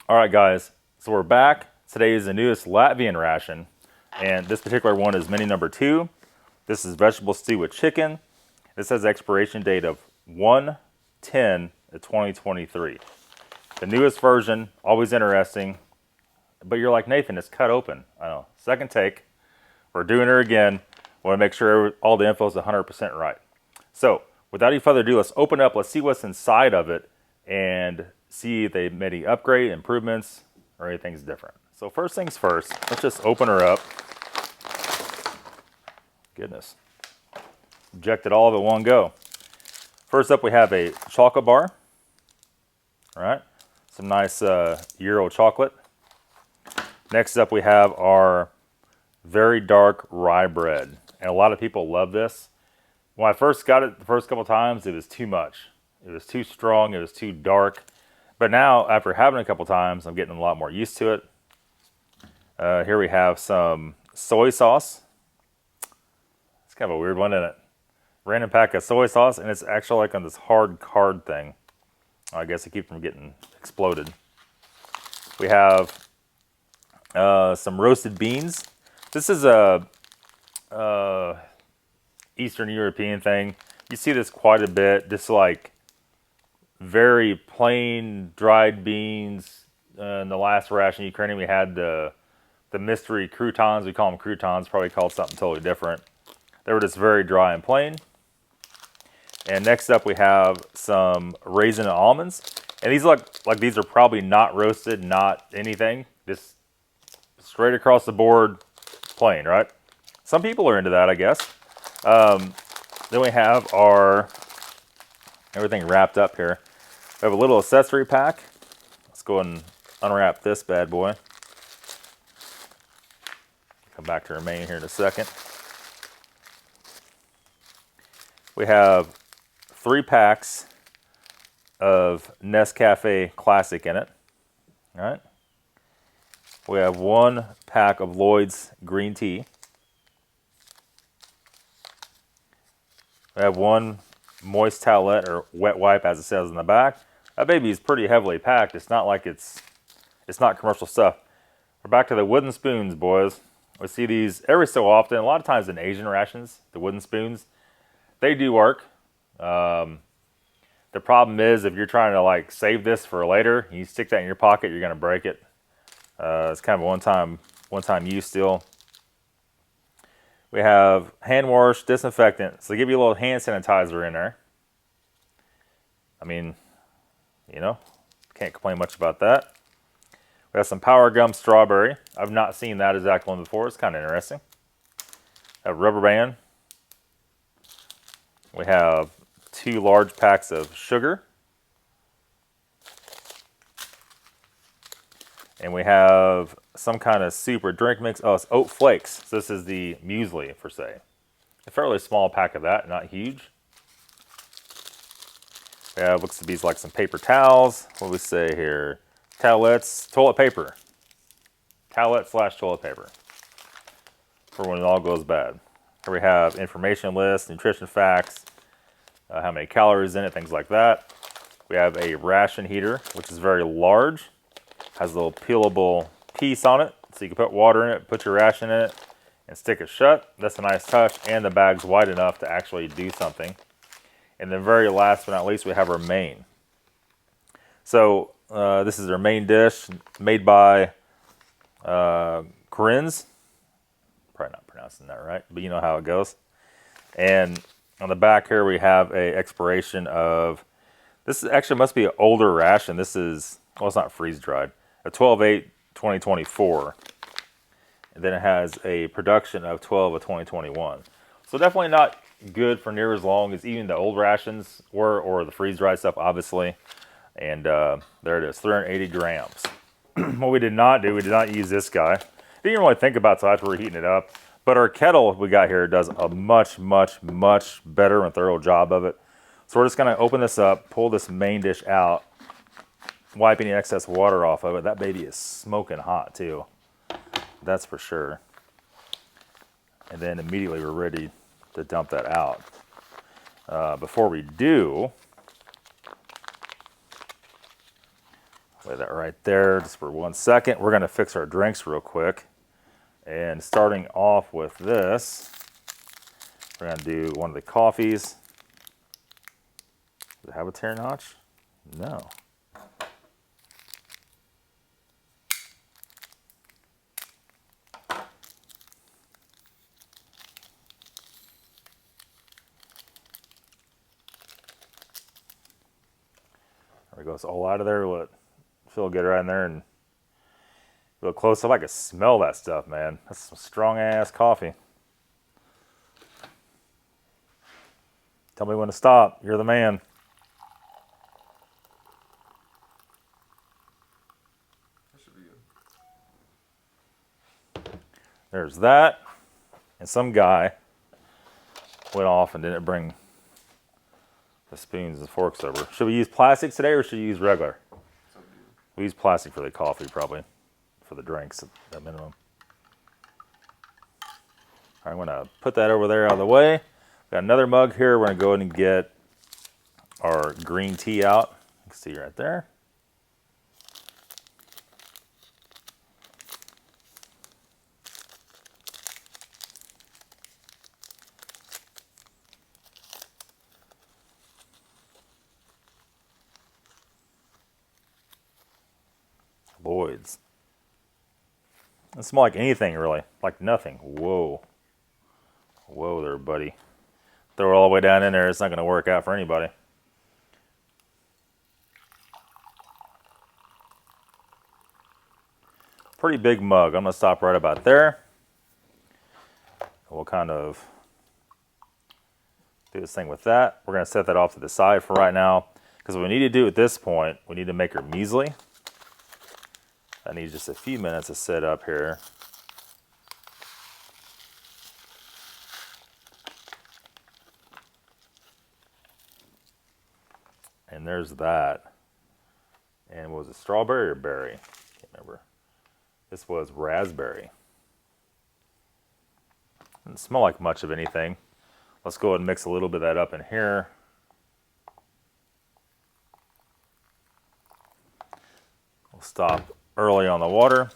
All right, guys, so we're back. Today is the newest Latvian ration, and this particular one is mini number 2. This is vegetable stew with chicken. This has expiration date of 1/10/2023. The newest version, always interesting, but you're like, Nathan, it's cut open. I know. Second take. We're doing it again. Want to make sure all the info is 100% right. So, without any further ado, let's open up. Let's see what's inside of it and see if they made any upgrade, improvements, or anything's different. So first things first, let's just open her up. Goodness. Ejected all of it in one go. First up, we have a chocolate bar. All right. Some nice Euro chocolate. Next up, we have our very dark rye bread. And a lot of people love this. When I first got it the first couple times, it was too much. It was too strong. It was too dark. But now, after having it a couple times, I'm getting a lot more used to it. Here we have some soy sauce. It's kind of a weird one, isn't it? Random pack of soy sauce, and it's actually like on this hard card thing. I guess to keep from getting exploded. We have some roasted beans. This is a Eastern European thing. You see this quite a bit. Just like very plain dried beans. In the last ration Ukrainian, we had the mystery croutons. We call them croutons. Probably called something totally different. They were just very dry and plain. And next up, we have some raisin and almonds. And these look like these are probably not roasted, not anything. Just straight across the board, plain, right? Some people are into that, I guess. Then we have our everything wrapped up here. We have a little accessory pack. Let's go and unwrap this bad boy. Come back to remain here in a second. We have 3 packs of Nescafe Classic in it. All right. We have 1 pack of Lloyd's green tea. We have 1 moist towelette or wet wipe, as it says in the back. That baby is pretty heavily packed. It's not like it's not commercial stuff. We're back to the wooden spoons, boys. We see these every so often. A lot of times in Asian rations, the wooden spoons, they do work. The problem is if you're trying to like save this for later, you stick that in your pocket, you're gonna break it. It's kind of a one-time use still. We have hand wash, disinfectant. So they give you a little hand sanitizer in there. I mean, you know, can't complain much about that. We have some Power Gum Strawberry. I've not seen that exact one before. It's kind of interesting. A rubber band. We have 2 large packs of sugar. And we have some kind of soup or drink mix. Oh, it's oat flakes. So this is the muesli, per se. A fairly small pack of that, not huge. We have, looks to be like some paper towels. What do we say here? Towelettes, toilet paper. Towelette / toilet paper. For when it all goes bad. Here we have information list, nutrition facts, how many calories in it, things like that. We have a ration heater, which is very large. Has a little peelable piece on it, so you can put water in it, put your ration in it, and stick it shut. That's a nice touch, and the bag's wide enough to actually do something. And then very last but not least, we have our main. So this is our main dish, made by Corinne's. Probably not pronouncing that right, but you know how it goes. And on the back here, we have a expiration of, this is actually must be an older ration. This is, well, it's not freeze-dried. A 12/8/2024, and then it has a production of 12/2021. So definitely not good for near as long as even the old rations were, or the freeze-dried stuff, obviously. And there it is, 380 grams. What we did not do, we did not use this guy. Didn't really think about it after we're heating it up. But our kettle we got here does a much, much, much better and thorough job of it. So we're just gonna open this up, pull this main dish out, wipe any excess water off of it. That baby is smoking hot too. That's for sure. And then immediately we're ready to dump that out. Before we do, Lay that right there just for 1 second. We're going to fix our drinks real quick. And starting off with this, we're going to do one of the coffees. Does it have a tear notch? No. There we go. It's all out of there. Let Phil get right in there and real close up. I can smell that stuff, man. That's some strong ass coffee. Tell me when to stop. You're the man. That should be good. There's that. And some guy went off and didn't bring the spoons and forks over. Should we use plastic today or should we use regular? We use plastic for the coffee, probably. For the drinks at minimum. All right, I'm going to put that over there out of the way. Got another mug here. We're going to go ahead and get our green tea out. You can see right there. Lloyd's. Doesn't smell like anything, really. Like nothing. Whoa. Whoa there, buddy. Throw it all the way down in there. It's not going to work out for anybody. Pretty big mug. I'm going to stop right about there. We'll kind of do this thing with that. We're going to set that off to the side for right now. Because what we need to do at this point, we need to make our muesli. That needs just a few minutes to set up here. And there's that. And was it strawberry or berry? Can't remember. This was raspberry. Doesn't smell like much of anything. Let's go ahead and mix a little bit of that up in here. We'll stop early on the water.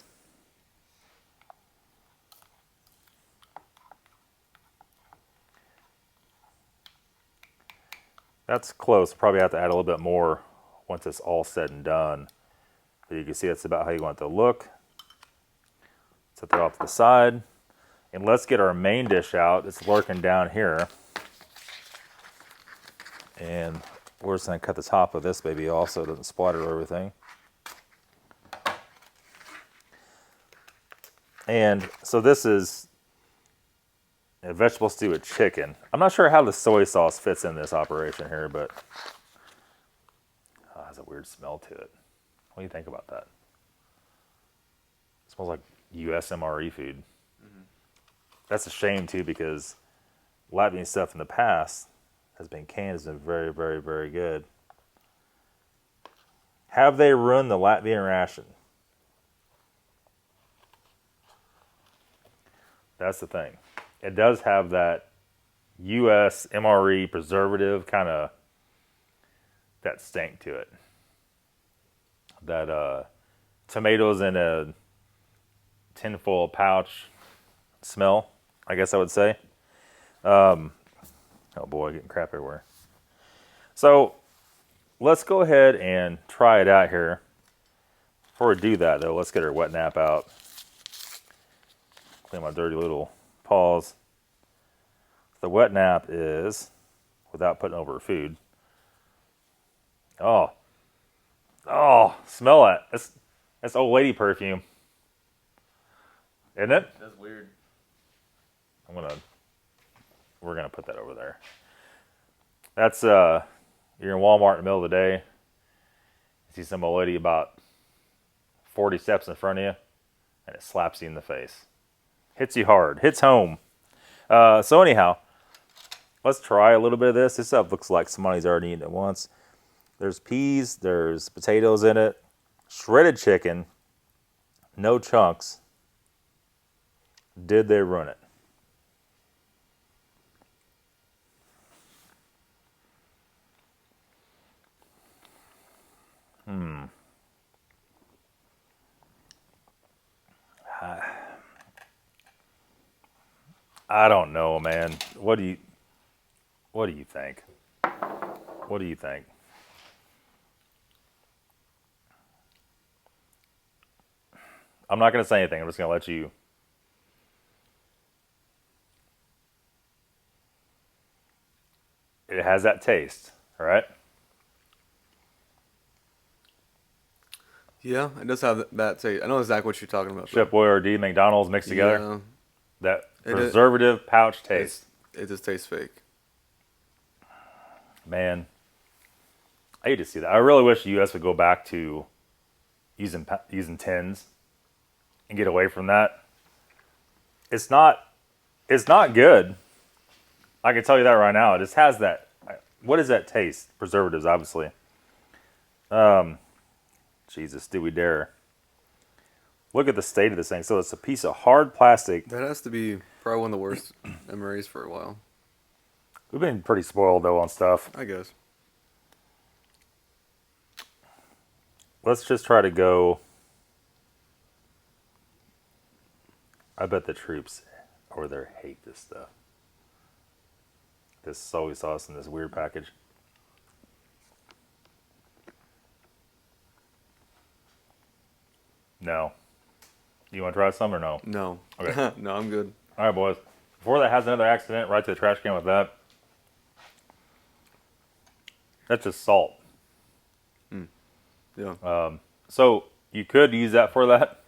That's close. Probably have to add a little bit more once it's all said and done. But you can see that's about how you want it to look. Set that off to the side. And let's get our main dish out. It's lurking down here. And we're just going to cut the top of this baby off so it doesn't splatter everything. And so this is a vegetable stew with chicken. I'm not sure how the soy sauce fits in this operation here, but it has a weird smell to it. What do you think about that? It smells like USMRE food. Mm-hmm. That's a shame too, because Latvian stuff in the past has been canned, has been very, very, very good. Have they ruined the Latvian ration? That's the thing. It does have that US MRE preservative kind of that stank to it. That tomatoes in a tinfoil pouch smell, I guess I would say. Oh boy, getting crap everywhere. So let's go ahead and try it out here. Before we do that though, let's get our wet nap out. Clean my dirty little paws. The wet nap is without putting over food. Oh, smell that. That's old lady perfume. Isn't it? That's weird. We're gonna put that over there. That's you're in Walmart in the middle of the day. You see some old lady about 40 steps in front of you, and it slaps you in the face. Hits you hard. Hits home. So anyhow, let's try a little bit of this. This stuff looks like somebody's already eaten it once. There's peas. There's potatoes in it. Shredded chicken. No chunks. Did they ruin it? I don't know, man. What do you think? What do you think? I'm not going to say anything. I'm just going to let you. It has that taste, all right? Yeah, it does have that taste. I know exactly what you're talking about, Chef though. Boyardee, McDonald's mixed together. Yeah, That it preservative pouch it's taste. it just tastes fake. Man, I hate to see that. I really wish the U.S. would go back to using tins and get away from that. It's not. It's not good. I can tell you that right now. It just has that. What is that taste? Preservatives, obviously. Jesus, do we dare? Look at the state of this thing. So it's a piece of hard plastic. That has to be probably one of the worst memories for a while. We've been pretty spoiled though on stuff. I guess. Let's just try to go. I bet the troops over there hate this stuff. This soy sauce in this weird package. No. You want to try some or no? No. Okay. No, I'm good. All right, boys. Before that has another accident, right to the trash can with that. That's just salt. Yeah. So you could use that for that,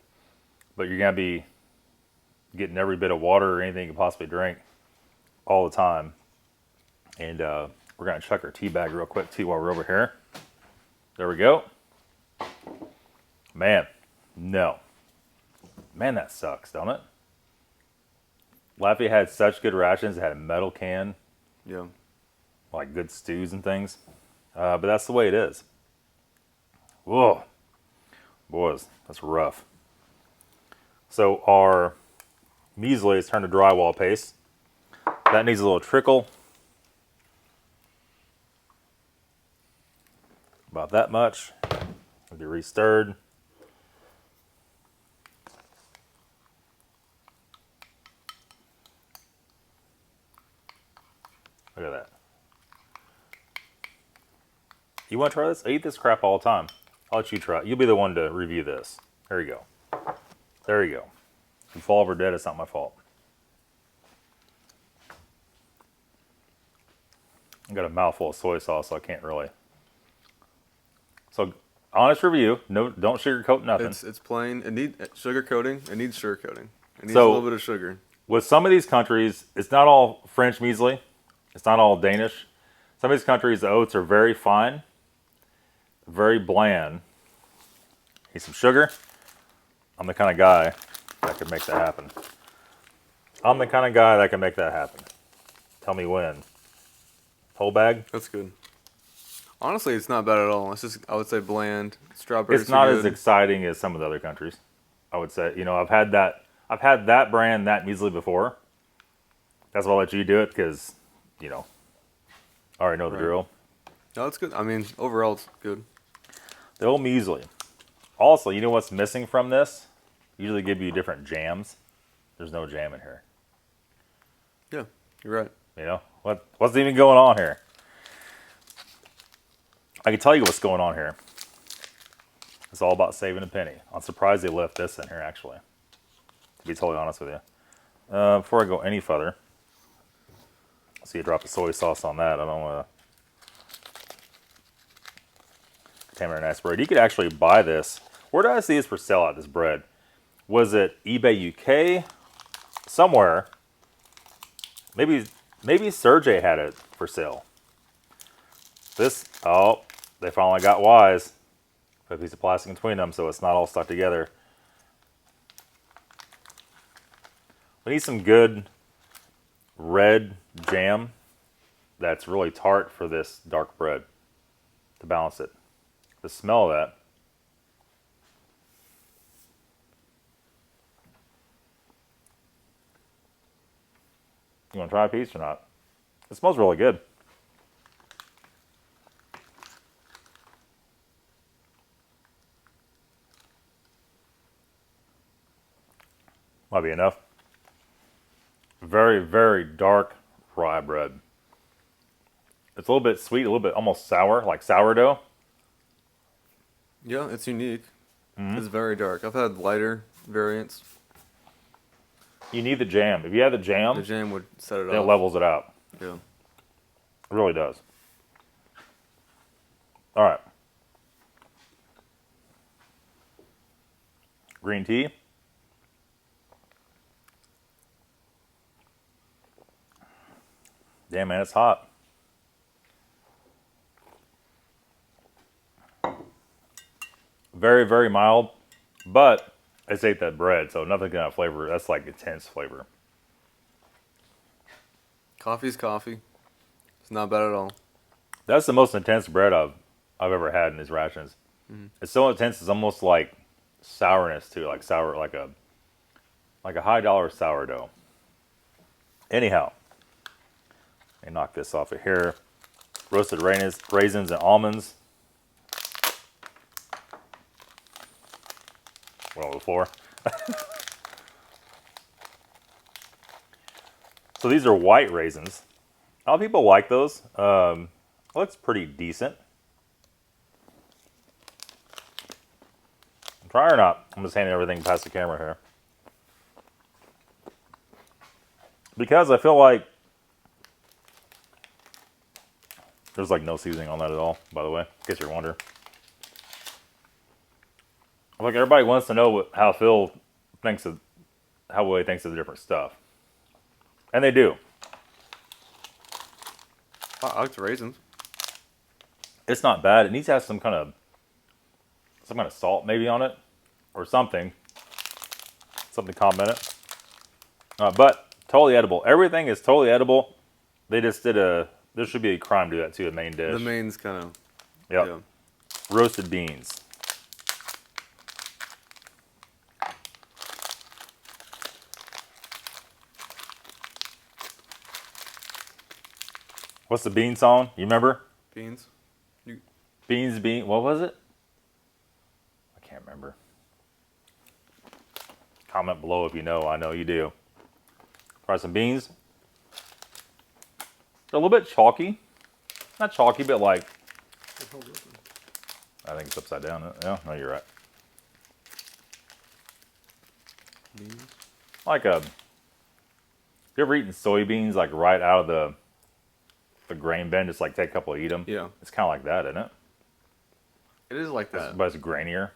but you're going to be getting every bit of water or anything you can possibly drink all the time. And we're going to check our tea bag real quick, too, while we're over here. There we go. Man, no. Man, that sucks, don't it? Latvia had such good rations. It had a metal can, Yeah. like good stews and things. But that's the way it is. Whoa. Boys, that's rough. So our measly is turned to drywall paste. That needs a little trickle. About that much. It'll be re-stirred. Look at that. You want to try this? I eat this crap all the time. I'll let you try it. You'll be the one to review this. There you go. There you go. If you fall over dead, it's not my fault. I got a mouthful of soy sauce, so I can't really. So, honest review. No, don't sugarcoat nothing. It's plain. It needs sugar coating. It needs sugar coating. It needs So- a little bit of sugar. With some of these countries, it's not all French muesli. It's not all Danish. Some of these countries, the oats are very fine, very bland. Need some sugar? I'm the kind of guy that could make that happen. I'm the kind of guy that can make that happen. Tell me when. Whole bag? That's good. Honestly, it's not bad at all. It's just, I would say, bland. Strawberries. It's not are as good. exciting as some of the other countries. I would say. You know, I've had that brand, that muesli before. That's why I'll let you do it because, you know, I already know the Right. drill. No, it's good. I mean, overall, it's good. The old muesli. Also, you know what's missing from this? Usually give you different jams. There's no jam in here. Yeah, you're right. You know what's even going on here? I can tell you what's going on here. It's all about saving a penny. I'm surprised they left this in here, actually. To be totally honest with you. Before I go any further, see a drop of soy sauce on that. I don't want to contaminate nice bread. You could actually buy this. Where did I see this for sale at, this bread? Was it eBay UK? Somewhere. Maybe Sergey had it for sale. This, oh, they finally got wise. Put a piece of plastic in between them so it's not all stuck together. We need some good red jam that's really tart for this dark bread to balance it. The smell of that. You want to try a piece or not? It smells really good. Might be enough. very, very dark rye bread. It's a little bit sweet, a little bit almost sour, like sourdough. Yeah, it's unique. Mm-hmm. It's very dark. I've had lighter variants. You need the jam. If you have the jam, The jam would set it then it off. levels it out. Yeah. It really does. All right. Green tea. Damn, man, it's hot. Very, very mild, but I just ate that bread, so nothing gonna have flavor. That's like intense flavor. Coffee's coffee. It's not bad at all. That's the most intense bread I've ever had in these rations. It's so intense, it's almost like sourness too, like sour, like a $high sourdough. Anyhow, let me knock this off of here. Roasted raisins and almonds. Went on the floor. So these are white raisins. A lot of people like those. Looks pretty decent. Try or not? I'm just handing everything past the camera here. Because I feel like there's like no seasoning on that at all, by the way, in case you're wondering. Like everybody wants to know how Phil thinks of, how Willie thinks of the different stuff. And they do. I like the raisins. It's not bad. It needs to have some kind of salt maybe on it. Or something. Something to comment it. But totally edible. Everything is totally edible. They just did there should be a crime to that too, a main dish. The main's kind of. Yep. Yeah. Roasted beans. What's the bean song? You remember? Beans. Bean. What was it? I can't remember. Comment below if you know. I know you do. Try some beans. They're a little bit chalky. Not chalky, but like... I think it's upside down. Yeah, no, you're right. Beans. Like you ever eaten soybeans like right out of the grain bin? Just like take a couple, eat them. Yeah. It's kind of like that, isn't it? It is like that. But it's grainier.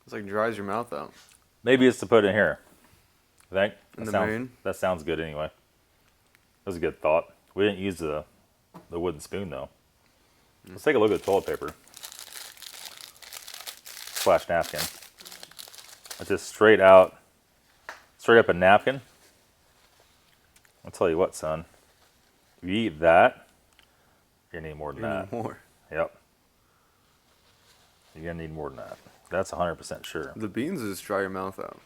It's like dries your mouth out. Maybe it's to put in here. I think. In the main? That sounds good anyway. That was a good thought. We didn't use the wooden spoon though. Let's take a look at the toilet paper. Slash napkin. It's just straight up a napkin. I'll tell you what, son. If you eat that, you're gonna need more than that. More. Yep. You're gonna need more than that. That's 100% sure. The beans just dry your mouth out.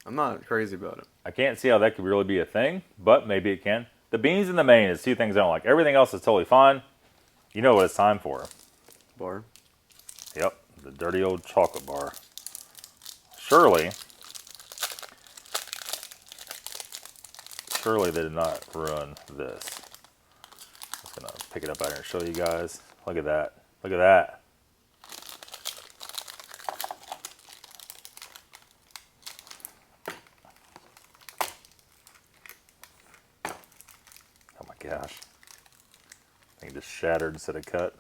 I'm not crazy about it. I can't see how that could really be a thing, but maybe it can. The beans and the main is two things I don't like. Everything else is totally fine. You know what it's time for. Bar. Yep, the dirty old chocolate bar. Surely they did not run this. I'm just gonna pick it up out here and show you guys. Look at that. Look at that. Oh my gosh. I think it just shattered instead of cut.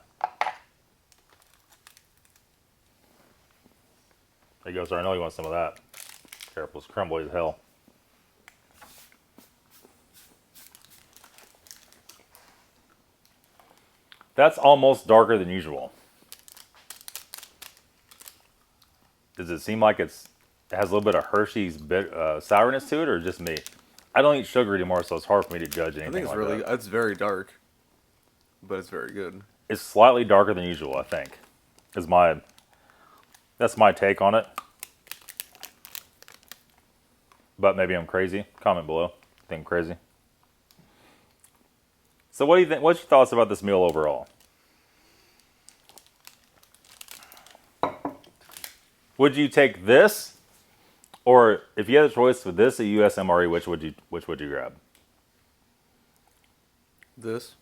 There you go, sir. I know you want some of that. Careful, it's crumbly as hell. That's almost darker than usual. Does it seem like it has a little bit of Hershey's sourness to it, or just me? I don't eat sugar anymore, so it's hard for me to judge anything. I think it's like really. that. It's very dark, but it's very good. It's slightly darker than usual, I think. That's my take on it. But maybe I'm crazy. Comment below. Think I'm crazy. So what do you think? What's your thoughts about this meal overall? Would you take this Or if you had a choice with this, a US MRE, which would you grab? This,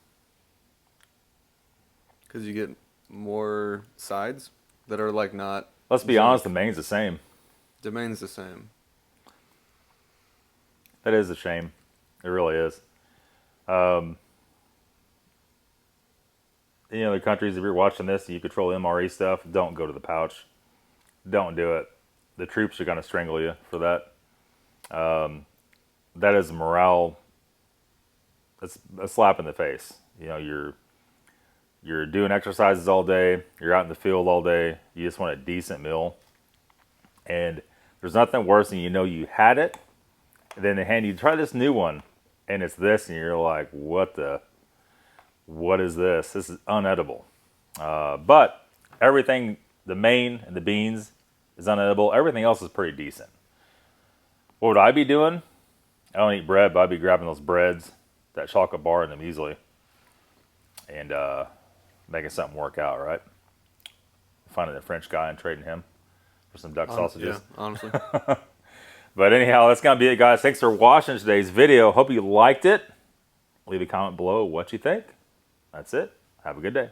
because you get more sides that are like not. Let's be honest, the main's the same. The main's the same. That is a shame. It really is. In other countries, if you're watching this and you control MRE stuff, don't go to the pouch. Don't do it. The troops are going to strangle you for that. That is morale. That's a slap in the face. You know, you're doing exercises all day. You're out in the field all day. You just want a decent meal. And there's nothing worse than you had it. And then they hand you, try this new one. And it's this. And you're like, what is this? This is unedible. But everything, the main and the beans is unedible. Everything else is pretty decent. What would I be doing? I don't eat bread, but I'd be grabbing those breads, that chocolate bar, and the muesli. And making something work out, right? Finding a French guy and trading him for some duck sausages. Yeah, honestly. But anyhow, that's going to be it, guys. Thanks for watching today's video. Hope you liked it. Leave a comment below what you think. That's it. Have a good day.